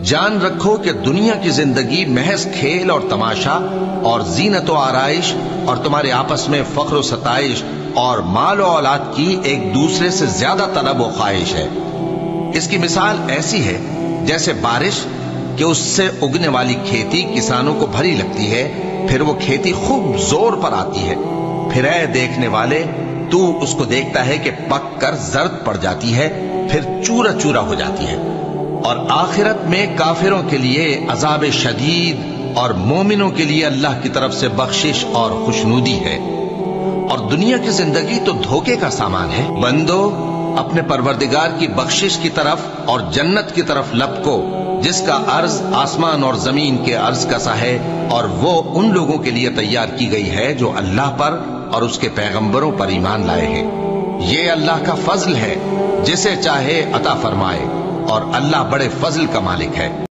جان رکھو کہ دنیا کی زندگی محض کھیل اور تماشا اور زینت و آرائش اور تمہارے آپس میں فخر و ستائش اور مال و اولاد کی ایک دوسرے سے زیادہ طلب و خواہش ہے۔ اس کی مثال ایسی ہے جیسے بارش کہ اس سے اگنے والی کھیتی کسانوں کو بھری لگتی ہے، پھر وہ کھیتی خوب زور پر آتی ہے، پھر اے دیکھنے والے تو اس کو دیکھتا ہے کہ پک کر زرد پڑ جاتی ہے، پھر چورا چورا ہو جاتی ہے۔ اور آخرت میں کافروں کے لیے عذاب شدید اور مومنوں کے لیے اللہ کی طرف سے بخشش اور خوشنودی ہے۔ اور دنیا کی زندگی تو دھوکے کا سامان ہے۔ بندو اپنے پروردگار کی بخشش کی طرف اور جنت کی طرف لپکو جس کا عرض آسمان اور زمین کے عرض کا سا ہے، اور وہ ان لوگوں کے لیے تیار کی گئی ہے جو اللہ پر اور اس کے پیغمبروں پر ایمان لائے ہیں۔ یہ اللہ کا فضل ہے، جسے چاہے عطا فرمائے، اور اللہ بڑے فضل کا مالک ہے۔